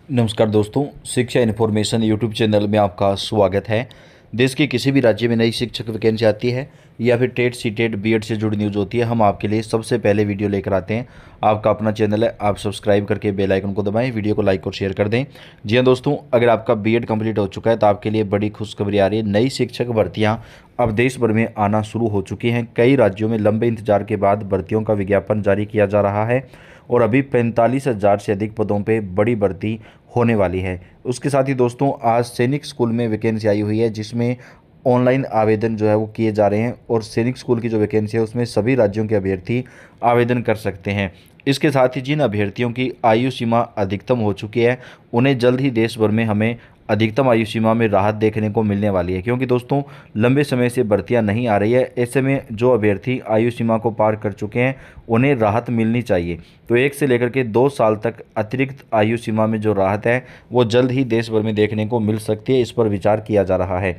नमस्कार दोस्तों, शिक्षा इन्फॉर्मेशन यूट्यूब चैनल में आपका स्वागत है। देश के किसी भी राज्य में नई शिक्षक वैकेंसी आती है या फिर टेट सीटेट बीएड से जुड़ी न्यूज़ होती है, हम आपके लिए सबसे पहले वीडियो लेकर आते हैं। आपका अपना चैनल है, आप सब्सक्राइब करके बेल आइकन को दबाएं, वीडियो को लाइक और शेयर कर दें। जी हाँ दोस्तों, अगर आपका बीएड कंप्लीट हो चुका है तो आपके लिए बड़ी खुशखबरी आ रही है। नई शिक्षक भर्तियाँ अब देश भर में आना शुरू हो चुकी हैं। कई राज्यों में लंबे इंतजार के बाद भर्तियों का विज्ञापन जारी किया जा रहा है और अभी 45,000 से अधिक पदों पे बड़ी भर्ती होने वाली है। उसके साथ ही दोस्तों, आज सैनिक स्कूल में वैकेंसी आई हुई है जिसमें ऑनलाइन आवेदन जो है वो किए जा रहे हैं और सैनिक स्कूल की जो वैकेंसी है उसमें सभी राज्यों के अभ्यर्थी आवेदन कर सकते हैं। इसके साथ ही जिन अभ्यर्थियों की आयु सीमा अधिकतम हो चुकी है उन्हें जल्द ही देश भर में हमें अधिकतम आयु सीमा में राहत देखने को मिलने वाली है, क्योंकि दोस्तों लंबे समय से भर्तियां नहीं आ रही है। ऐसे में जो अभ्यर्थी आयु सीमा को पार कर चुके हैं उन्हें राहत मिलनी चाहिए। तो 1 से लेकर के 2 साल तक अतिरिक्त आयु सीमा में जो राहत है वो जल्द ही देश भर में देखने को मिल सकती है। इस पर विचार किया जा रहा है।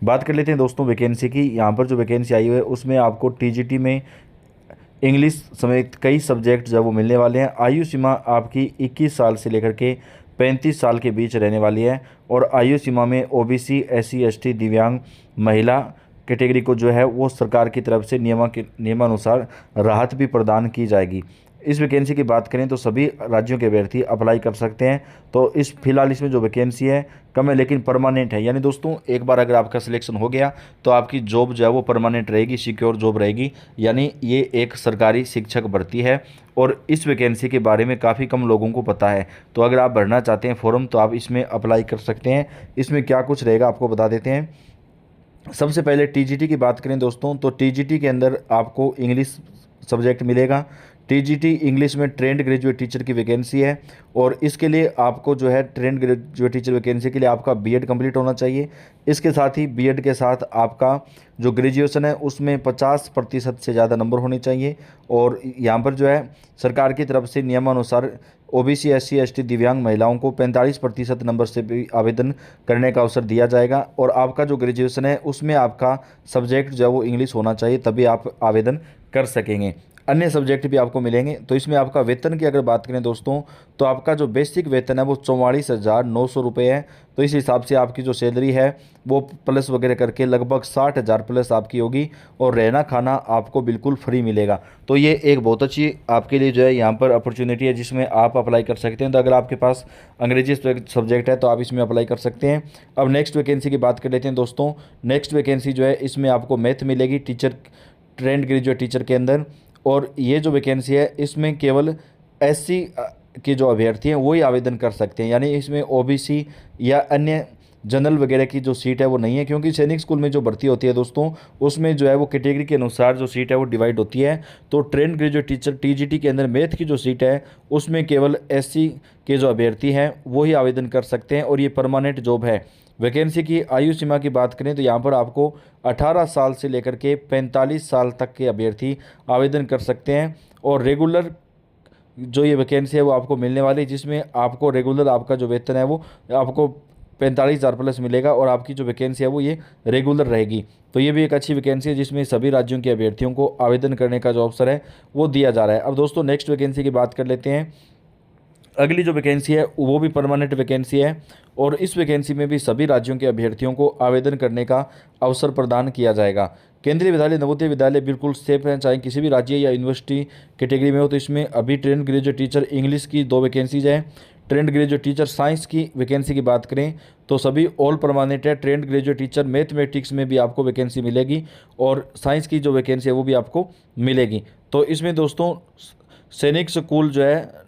बात कर लेते हैं दोस्तों वैकेंसी की। यहाँ पर जो वैकेंसी आई हुई है उसमें आपको टीजीटी में इंग्लिश समेत कई सब्जेक्ट जो है वो मिलने वाले हैं। आयु सीमा आपकी 21 साल से लेकर के 35 साल के बीच रहने वाली है और आयु सीमा में ओबीसी, एससी, एसटी, दिव्यांग, महिला कैटेगरी को जो है वो सरकार की तरफ से नियमानुसार राहत भी प्रदान की जाएगी। इस वैकेंसी की बात करें तो सभी राज्यों के अभ्यर्थी अप्लाई कर सकते हैं। तो फिलहाल इसमें जो वैकेंसी है कम है लेकिन परमानेंट है, यानी दोस्तों एक बार अगर आपका सिलेक्शन हो गया तो आपकी जॉब जो है वो परमानेंट रहेगी, सिक्योर जॉब रहेगी। यानी ये एक सरकारी शिक्षक भर्ती है और इस वैकेंसी के बारे में काफ़ी कम लोगों को पता है। तो अगर आप भरना चाहते हैं फॉर्म तो आप इसमें अप्लाई कर सकते हैं। इसमें क्या कुछ रहेगा आपको बता देते हैं। सबसे पहले टीजीटी की बात करें दोस्तों, तो टीजीटी के अंदर आपको इंग्लिश सब्जेक्ट मिलेगा। टीजीटी इंग्लिश में ट्रेंड ग्रेजुएट टीचर की वैकेंसी है और इसके लिए आपको जो है ट्रेंड ग्रेजुएट टीचर वैकेंसी के लिए आपका बीएड कंप्लीट होना चाहिए। इसके साथ ही बीएड के साथ आपका जो ग्रेजुएशन है उसमें 50% से ज़्यादा नंबर होने चाहिए। और यहाँ पर जो है सरकार की तरफ से नियमानुसार ओबीसी, एससी, एसटी, दिव्यांग महिलाओं को 45% नंबर से भी आवेदन करने का अवसर दिया जाएगा। और आपका जो ग्रेजुएशन है उसमें आपका सब्जेक्ट जो है वो इंग्लिश होना चाहिए, तभी आप आवेदन कर सकेंगे। अन्य सब्जेक्ट भी आपको मिलेंगे। तो इसमें आपका वेतन की अगर बात करें दोस्तों, तो आपका जो बेसिक वेतन है वो 44,900 रुपये है। तो इस हिसाब से आपकी जो सैलरी है वो प्लस वगैरह करके लगभग 60,000 प्लस आपकी होगी और रहना खाना आपको बिल्कुल फ्री मिलेगा। तो ये एक बहुत अच्छी आपके लिए जो है यहाँ पर अपॉर्चुनिटी है जिसमें आप अप्लाई कर सकते हैं। तो अगर आपके पास अंग्रेजी सब्जेक्ट है तो आप इसमें अप्लाई कर सकते हैं। अब नेक्स्ट वैकेंसी की बात कर लेते हैं दोस्तों। नेक्स्ट वैकेंसी जो है इसमें आपको मैथ मिलेगी टीचर, ट्रेंड ग्रेजुएट टीचर के अंदर। और ये जो वैकेंसी है इसमें केवल एससी के जो अभ्यर्थी हैं वही आवेदन कर सकते हैं, यानी इसमें ओबीसी या अन्य जनरल वगैरह की जो सीट है वो नहीं है। क्योंकि सैनिक स्कूल में जो भर्ती होती है दोस्तों उसमें जो है वो कैटेगरी के अनुसार जो सीट है वो डिवाइड होती है। तो ट्रेंड ग्रेजुएट टीचर टीजीटी के अंदर मैथ की जो सीट है उसमें केवल एससी के जो अभ्यर्थी हैं वही आवेदन कर सकते हैं और ये परमानेंट जॉब है। वैकेंसी की आयु सीमा की बात करें तो यहाँ पर आपको 18 साल से लेकर के 45 साल तक के अभ्यर्थी आवेदन कर सकते हैं। और रेगुलर जो ये वैकेंसी है वो आपको मिलने वाली है, जिसमें आपको रेगुलर आपका जो वेतन है वो आपको 45,000 प्लस मिलेगा और आपकी जो वैकेंसी है वो ये रेगुलर रहेगी। तो ये भी एक अच्छी वैकेंसी है जिसमें सभी राज्यों के अभ्यर्थियों को आवेदन करने का जो अवसर है वो दिया जा रहा है। अब दोस्तों नेक्स्ट वैकेंसी की बात कर लेते हैं। अगली जो वैकेंसी है वो भी परमानेंट वैकेंसी है और इस वैकेंसी में भी सभी राज्यों के अभ्यर्थियों को आवेदन करने का अवसर प्रदान किया जाएगा। केंद्रीय विद्यालय, नवोदय विद्यालय बिल्कुल सेफ हैं, चाहे किसी भी राज्य या यूनिवर्सिटी कैटेगरी में हो। तो इसमें अभी ट्रेंड ग्रेजुएट टीचर इंग्लिश की 2 वैकेंसीज हैं। ट्रेंड ग्रेजुएट टीचर साइंस की वैकेंसी की बात करें तो सभी ऑल परमानेंट है। ट्रेंड ग्रेजुएट टीचर मैथमेटिक्स में भी आपको वैकेंसी मिलेगी और साइंस की जो वैकेंसी है वो भी आपको मिलेगी। तो इसमें दोस्तों सैनिक स्कूल जो है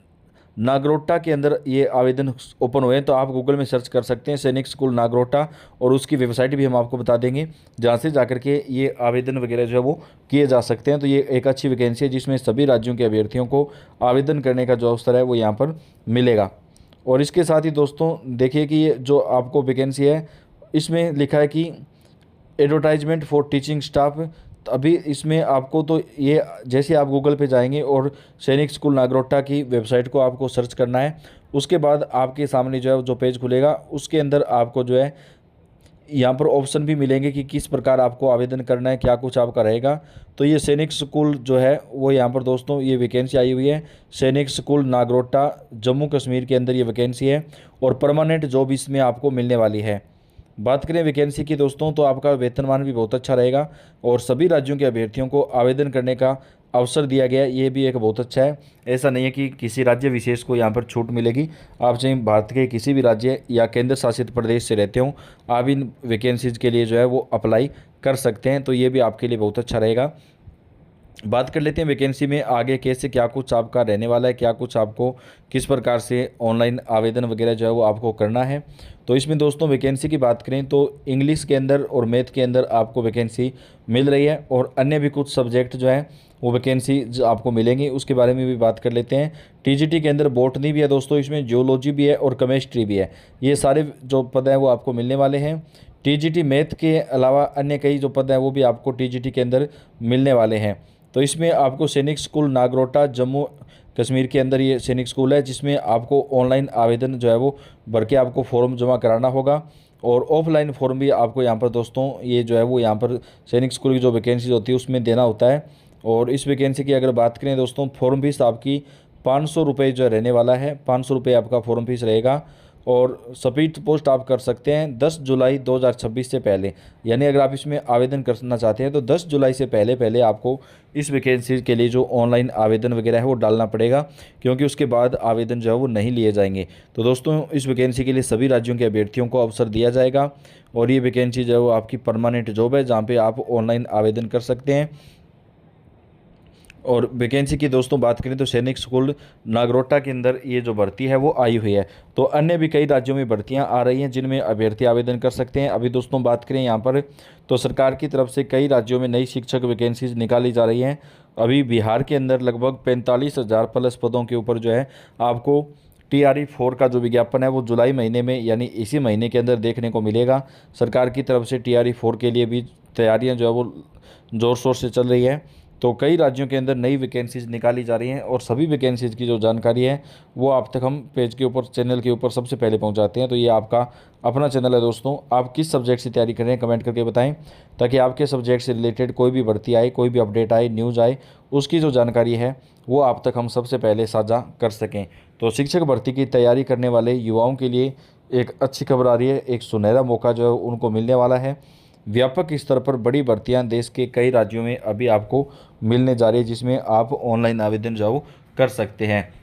नागरोटा के अंदर ये आवेदन ओपन हुए हैं। तो आप गूगल में सर्च कर सकते हैं सैनिक स्कूल नागरोटा और उसकी वेबसाइट भी हम आपको बता देंगे जहाँ से जाकर के ये आवेदन वगैरह जो है वो किए जा सकते हैं। तो ये एक अच्छी वैकेंसी है जिसमें सभी राज्यों के अभ्यर्थियों को आवेदन करने का जो अवसर है वो यहाँ पर मिलेगा। और इसके साथ ही दोस्तों देखिए कि ये जो आपको वैकेंसी है इसमें लिखा है कि एडवर्टाइजमेंट फॉर टीचिंग स्टाफ। तो अभी इसमें आपको तो ये जैसे आप गूगल पे जाएंगे और सैनिक स्कूल नागरोटा की वेबसाइट को आपको सर्च करना है, उसके बाद आपके सामने जो है जो पेज खुलेगा उसके अंदर आपको जो है यहाँ पर ऑप्शन भी मिलेंगे कि किस प्रकार आपको आवेदन करना है, क्या कुछ आपका रहेगा। तो ये सैनिक स्कूल जो है वो यहाँ पर दोस्तों ये वैकेंसी आई हुई है। सैनिक स्कूल नागरोटा जम्मू कश्मीर के अंदर ये वैकेंसी है और परमानेंट जॉब इसमें आपको मिलने वाली है। बात करें वैकेंसी की दोस्तों तो आपका वेतनमान भी बहुत अच्छा रहेगा और सभी राज्यों के अभ्यर्थियों को आवेदन करने का अवसर दिया गया, ये भी एक बहुत अच्छा है। ऐसा नहीं है कि किसी राज्य विशेष को यहाँ पर छूट मिलेगी। आप चाहे भारत के किसी भी राज्य या केंद्र शासित प्रदेश से रहते हो, आप इन वैकेंसीज के लिए जो है वो अप्लाई कर सकते हैं। तो ये भी आपके लिए बहुत अच्छा रहेगा। बात कर लेते हैं वैकेंसी में आगे कैसे क्या कुछ आपका रहने वाला है, क्या कुछ आपको किस प्रकार से ऑनलाइन आवेदन वगैरह जो है वो आपको करना है। तो इसमें दोस्तों वैकेंसी की बात करें तो इंग्लिश के अंदर और मैथ के अंदर आपको वैकेंसी मिल रही है और अन्य भी कुछ सब्जेक्ट जो है वो वैकेंसी जो आपको मिलेंगी उसके बारे में भी बात कर लेते हैं। टीजीटी के अंदर बॉटनी भी है दोस्तों, इसमें जियोलॉजी भी है और केमिस्ट्री भी है। ये सारे जो पद हैं वो आपको मिलने वाले हैं। टीजीटी मैथ के अलावा अन्य कई जो पद हैं वो भी आपको टीजीटी के अंदर मिलने वाले हैं। तो इसमें आपको सैनिक स्कूल नागरोटा जम्मू कश्मीर के अंदर ये सैनिक स्कूल है, जिसमें आपको ऑनलाइन आवेदन जो है वो भर के आपको फॉर्म जमा कराना होगा और ऑफलाइन फॉर्म भी आपको यहाँ पर दोस्तों ये जो है वो यहाँ पर सैनिक स्कूल की जो वैकेंसी होती है उसमें देना होता है। और इस वैकेंसी की अगर बात करें दोस्तों, फॉर्म फीस आपकी 500 रुपये जो रहने वाला है। 500 रुपये आपका फॉर्म फीस रहेगा और स्पीड पोस्ट आप कर सकते हैं 10 जुलाई 2026 से पहले। यानी अगर आप इसमें आवेदन करना चाहते हैं तो 10 जुलाई से पहले पहले आपको इस वैकेंसी के लिए जो ऑनलाइन आवेदन वगैरह है वो डालना पड़ेगा, क्योंकि उसके बाद आवेदन जो है वो नहीं लिए जाएंगे। तो दोस्तों इस वैकेंसी के लिए सभी राज्यों के अभ्यर्थियों को अवसर दिया जाएगा और ये वैकेंसी जो है वो आपकी परमानेंट जॉब है, जहाँ पर आप ऑनलाइन आवेदन कर सकते हैं। और वैकेंसी की दोस्तों बात करें तो सैनिक स्कूल नागरोटा के अंदर ये जो भर्ती है वो आई हुई है। तो अन्य भी कई राज्यों में भर्तियां आ रही हैं जिनमें अभ्यर्थी आवेदन कर सकते हैं। अभी दोस्तों बात करें यहाँ पर तो सरकार की तरफ से कई राज्यों में नई शिक्षक वैकेंसीज निकाली जा रही हैं। अभी बिहार के अंदर लगभग 45,000 प्लस पदों के ऊपर जो है आपको TRE 4 का जो विज्ञापन है वो जुलाई महीने में यानी इसी महीने के अंदर देखने को मिलेगा। सरकार की तरफ से TRE 4 के लिए भी तैयारियां जो है वो ज़ोर शोर से चल रही है। तो कई राज्यों के अंदर नई वैकेंसीज निकाली जा रही हैं और सभी वैकेंसीज की जो जानकारी है वो आप तक हम पेज के ऊपर चैनल के ऊपर सबसे पहले पहुंचाते हैं। तो ये आपका अपना चैनल है दोस्तों। आप किस सब्जेक्ट से तैयारी कर रहे हैं कमेंट करके बताएं, ताकि आपके सब्जेक्ट से रिलेटेड कोई भी भर्ती आए, कोई भी अपडेट आए, न्यूज़ आए, उसकी जो जानकारी है वो आप तक हम सबसे पहले साझा कर सकें। तो शिक्षक भर्ती की तैयारी करने वाले युवाओं के लिए एक अच्छी खबर आ रही है। एक सुनहरा मौका जो है उनको मिलने वाला है। व्यापक स्तर पर बड़ी भर्तियां देश के कई राज्यों में अभी आपको मिलने जा रही है, जिसमें आप ऑनलाइन आवेदन जो कर सकते हैं।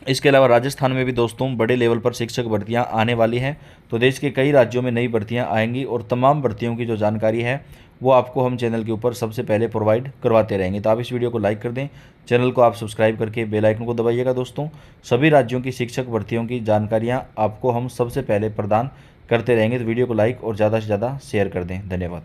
इसके अलावा राजस्थान में भी दोस्तों बड़े लेवल पर शिक्षक भर्तियां आने वाली हैं। तो देश के कई राज्यों में नई भर्तियां आएंगी और तमाम भर्तियों की जो जानकारी है वो आपको हम चैनल के ऊपर सबसे पहले प्रोवाइड करवाते रहेंगे। तो आप इस वीडियो को लाइक कर दें, चैनल को आप सब्सक्राइब करके बेल आइकन को दबाइएगा दोस्तों। सभी राज्यों की शिक्षक भर्तियों की जानकारियाँ आपको हम सबसे पहले प्रदान करते रहेंगे। तो वीडियो को लाइक और ज़्यादा से ज़्यादा शेयर कर दें। धन्यवाद।